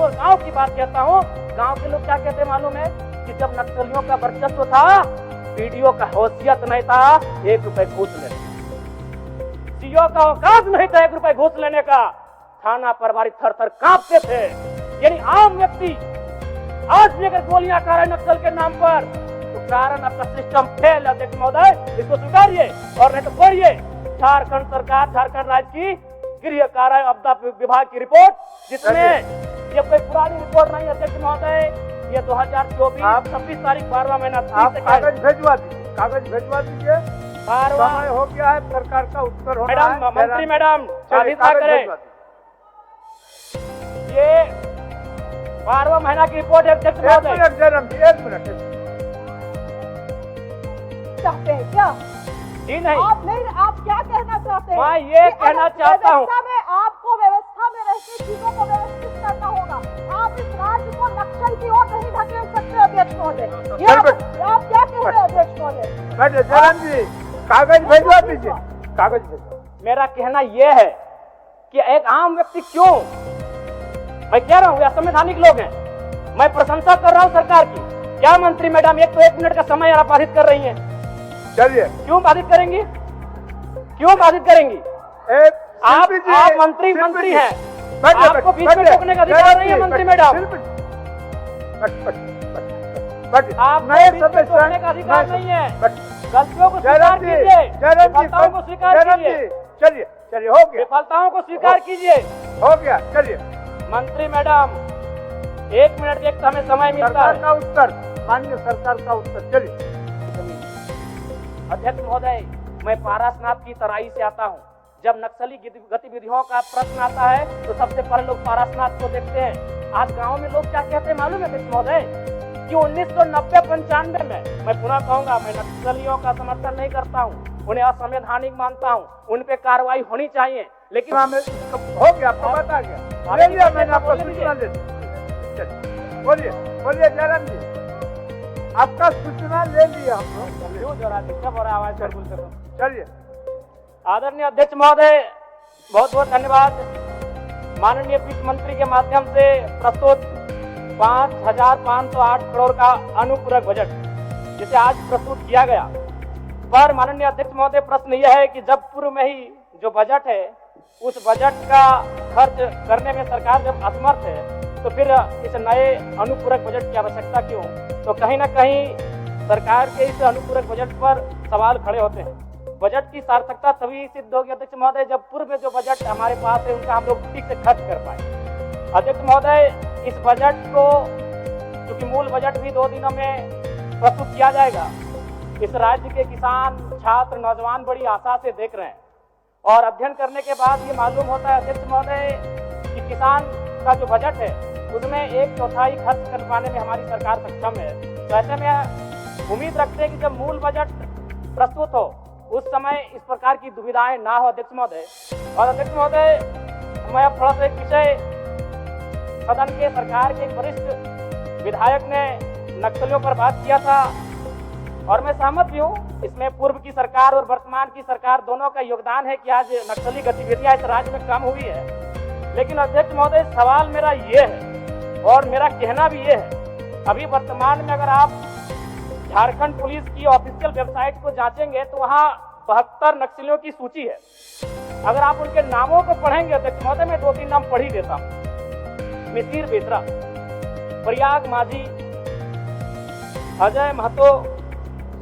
हूँ, गांव की बात कहता हूँ। गांव के लोग क्या कहते हैं मालूम है कि जब नक्सलियों का वर्चस्व था, वीडियो का हैसियत नहीं था 1 रुपए घूस लेने, सीओ का औकात नहीं था 1 रुपए घूस लेने का। थाना प्रभारी थर थर कांपते थे। यानी आम व्यक्ति आज भी अगर गोलियां खा रहे नक्सल के नाम पर, तो कारण आपका सिस्टम फेल है अध्यक्ष महोदय, इसको स्वीकारिए और नहीं तो पढ़िए झारखंड सरकार, झारखंड राज्य की गृह कारा आपदा विभाग की रिपोर्ट, जिसमें ये कोई पुरानी रिपोर्ट नहीं है अध्यक्ष महोदय, ये 2024 26 तारीख 12वां महीना। आप कागज भिजवा दीजिए, कागज भिजवा दीजिए। समय हो गया है, सरकार का उत्तर होना है। मैडम, मंत्री मैडम कागज करें, भिजवा दीजिए। ये 12वां महीना की रिपोर्ट है अध्यक्ष महोदय। एक मिनट चाहते हैं क्या? जी नहीं, आप क्या कहना चाहते हैं? मैं ये कहना चाहता हूँ, व्यवस्था में आपको व्यवस्था में रहकर चीजों को व्यवस्थित करना होगा। आप इस राज्य को नक्सल की ओर नहीं धकेल सकते अध्यक्ष महोदय। आप क्या कह रहे हैं अध्यक्ष महोदय? जयराम जी, कागज भिजवा दीजिए, कागज भिजवा। मेरा कहना यह है कि एक आम व्यक्ति क्यों, मैं कह रहा हूँ ये असंवैधानिक लोग हैं, मैं प्रशंसा कर रहा हूँ सरकार की। क्या मंत्री मैडम, एक तो 1 मिनट का समय आप बाधित कर रही हैं, चलिए। क्यों बाधित करेंगी, क्यों बाधित करेंगी? आप मंत्री हैं, आपको बीच में रोकने का अधिकार नहीं है मंत्री मैडम, आप नए सदस्य रोकने का अधिकार नहीं है। गलतियों को स्वीकार कीजिए, विफलताओं को स्वीकार कीजिए। चलिए चलिए, हो गया। विफलताओं को स्वीकार कीजिए। हो गया, चलिए। मंत्री मैडम 1 मिनट एक हमें समय मिलता है। का उत्तर, माननीय सरकार का उत्तर। चलिए। अध्यक्ष महोदय, मैं पारासनाथ की तराई से आता हूँ। जब नक्सली गतिविधियों का प्रश्न आता है तो सबसे पहले लोग पारासनाथ को देखते हैं। आज गांव में लोग क्या कहते हैं मालूम है अध्यक्ष महोदय कि 1990-95 में, मैं पुनः कहूंगा, मैं नक्सलियों का समर्थन नहीं करता हूँ, उन्हें असंवैधानिक मानता हूँ, उन पे कार्रवाई होनी चाहिए, लेकिन हो गया, आपको बता गया, ले लिया मैंने, आपको सूचना दे दी। बोलिए बोलिए जयराम जी, आपका सूचना ले लिया हम लोग। चलिए। आदरणीय अध्यक्ष महोदय, बहुत बहुत धन्यवाद। माननीय वित्त मंत्री के माध्यम से प्रस्तुत 5,508 करोड़ का अनुपूरक बजट जिसे आज प्रस्तुत किया गया, पर माननीय अध्यक्ष महोदय प्रश्न यह है कि जब पूर्व में ही जो बजट है उस बजट का खर्च करने में सरकार जब असमर्थ है, तो फिर इस नए अनुपूरक बजट की आवश्यकता क्यों? तो कहीं ना कहीं सरकार के इस अनुपूरक बजट पर सवाल खड़े होते हैं। बजट की सार्थकता तभी सिद्ध होगी अध्यक्ष महोदय जब पूर्व में जो बजट हमारे पास है उनका हम लोग ठीक से खर्च कर पाए। अध्यक्ष महोदय, इस बजट को, क्योंकि मूल बजट भी 2 दिनों में प्रस्तुत किया जाएगा, इस राज्य के किसान, छात्र, नौजवान बड़ी आशा से देख रहे हैं और अध्ययन करने के बाद ये मालूम होता है अध्यक्ष महोदय कि किसान का जो बजट है उसमें 1/4 खर्च कर पाने में हमारी सरकार सक्षम है। तो ऐसे में उम्मीद रखते हैं कि जब मूल बजट प्रस्तुत हो उस समय इस प्रकार की दुविधाएं ना हो अध्यक्ष महोदय। और अध्यक्ष महोदय, मैं अब थोड़ा सा एक विषय, सदन के सरकार के एक वरिष्ठ विधायक ने नक्सलियों पर बात किया था और मैं सहमत भी हूँ, इसमें पूर्व की सरकार और वर्तमान की सरकार दोनों का योगदान है कि आज नक्सली गतिविधियां इस राज्य में कम हुई है। लेकिन अध्यक्ष महोदय, सवाल मेरा ये है और मेरा कहना भी ये है, अभी वर्तमान में अगर आप झारखंड पुलिस की ऑफिशियल वेबसाइट को जांचेंगे तो वहाँ 72 नक्सलियों की सूची है। अगर आप उनके नामों को पढ़ेंगे अध्यक्ष महोदय, मैं 2-3 नाम पढ़ ही देता हूँ। मिसिर बेसरा, प्रयाग माझी, अजय महतो,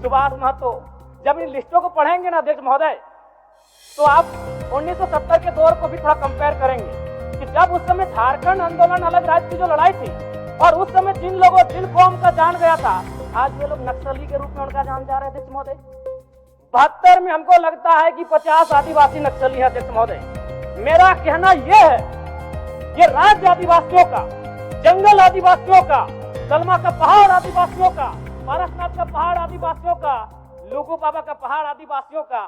सुभाष महतो। जब इन लिस्टों को पढ़ेंगे ना अध्यक्ष महोदय, तो आप 1970 के दौर को भी थोड़ा कंपेयर करेंगे कि जब उस समय झारखंड आंदोलन, अलग राज्य की जो लड़ाई थी, और उस समय जिन लोगों, जिन कौम का जान गया था, आज वे लोग नक्सली के रूप में उनका जान जा रहे थे अध्यक्ष महोदय। 72 में हमको लगता है कि 50 आदिवासी नक्सली है अध्यक्ष महोदय। मेरा कहना यह है, ये राज्य आदिवासियों का, जंगल आदिवासियों का, सलमा का पहाड़ आदिवासियों का, पारसनाथ का पहाड़ आदिवासियों का, लुगु बाबा का पहाड़ आदिवासियों का,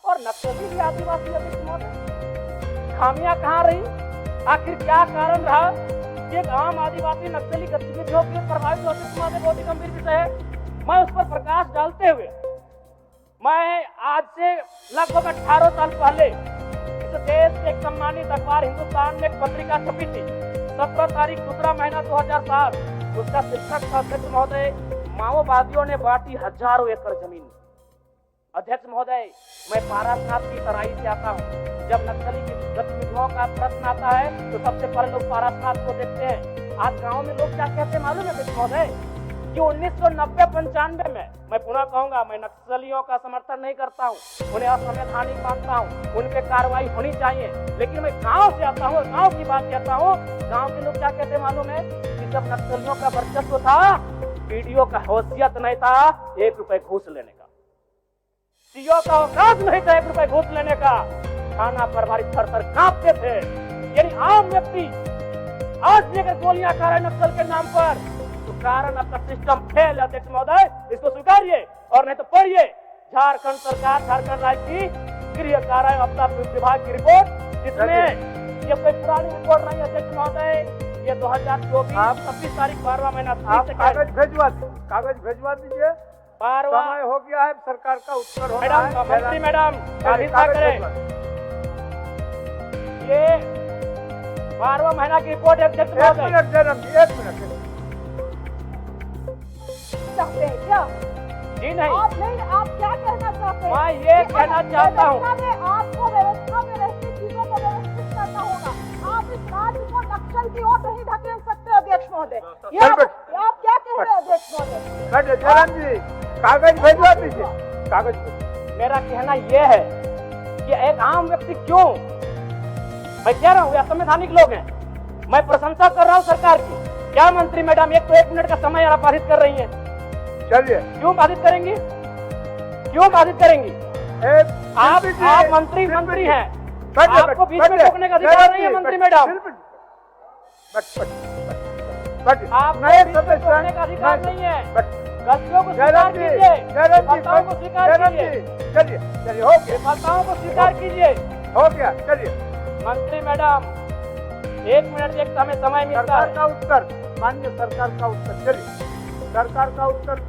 और नक्सली भी आदिवासी अध्यक्ष महोदय। खामियां कहाँ रही? आखिर क्या कारण रहा कि एक आम आदिवासी नक्सली गतिविधियों के प्रभावित होते? बहुत ही गंभीर विषय है। मैं उस पर प्रकाश डालते हुए, मैं आज से लगभग 18 साल पहले इस देश के एक सम्मानित अखबार हिंदुस्तान में एक पत्रिका छपी थी, 17 तारीख दूसरा महीना 2007, उसका शीर्षक था अध्यक्ष महोदय, माओवादियों ने बांटी हजारों एकड़ जमीन। अध्यक्ष महोदय, मैं पारासात की तराई से आता हूँ। जब नक्सली की गतिविधियों का प्रश्न आता है तो सबसे पहले लोग पारासात को देखते हैं। आज गांव में लोग क्या कहते हैं मालूम है अध्यक्ष महोदय, कि 1990-95 में, मैं पुनः कहूंगा, मैं नक्सलियों का समर्थन नहीं करता हूँ, उन्हें असंवैधानिक मानता हूँ, उन पे कार्रवाई होनी चाहिए, लेकिन मैं गांव से आता हूँ, गांव की बात कहता हूँ। गांव के लोग क्या कहते हैं मालूम है, कि जब नक्सलियों का वर्चस्व था, वीडियो का हैसियत नहीं था 1 रुपए घूस लेने का, सीओ का औकात नहीं था 1 रुपए घूस लेने का, थाना प्रभारी थर-थर कांपते थे। यानी आम व्यक्ति आज भी अगर गोलियां खा रहे नक्सल के नाम पर, तो कारण आपका सिस्टम फेल है अध्यक्ष महोदय, इसको स्वीकारिए और नहीं तो पढ़िए झारखंड सरकार, झारखंड राज्य की गृह कारा आपदा विभाग की रिपोर्ट, जिसमें ये कोई पुरानी रिपोर्ट नहीं अध्यक्ष महोदय, ये 2024 26 तारीख 12वां महीना। आप कागज भिजवा दीजिए। 12वां समय हो गया है, सरकार का उत्तर होना मैडम, है। मंत्री मैडम साधिता करें, ये 12वां महीना की रिपोर्ट है अध्यक्ष महोदय। 1 मिनट जनाब जी, 1 मिनट। चाहते हैं क्या? जी नहीं, आप क्या कहना चाहते हैं? मैं ये कहना चाहता हूँ, आपको व्यवस्था में रहती चीजों को व्यवस्थित करना होगा। आप इस राज्य को नक्सल की ओर नहीं धकेल सकते अध्यक्ष महोदय। ये आप क्या कह रहे हैं अध्यक्ष महोदय? जयराम जी, कागज भिजवा दीजिए, कागज। मेरा कहना यह है कि एक आम व्यक्ति क्यों, मैं कह रहा हूँ ये असंवैधानिक लोग हैं, मैं प्रशंसा कर रहा हूँ सरकार की। क्या मंत्री मैडम एक तो 1 मिनट का समय आप बाधित कर रही हैं, चलिए। क्यों बाधित करेंगी, क्यों बाधित करेंगी? आप मंत्री हैं, आपको बीच में रोकने का अधिकार नहीं है मंत्री मैडम, आपको बीच में रोकने का अधिकार नहीं है। गलतियों को स्वीकार कीजिए, विफलताओं को स्वीकार कीजिए, चलिए हो गया, विफलताओं को स्वीकार कीजिए। हो गया, चलिए। मंत्री मैडम 1 मिनट एक हमें समय मिलता है। सरकार का उत्तर, माननीय सरकार का उत्तर, चलिए सरकार का उत्तर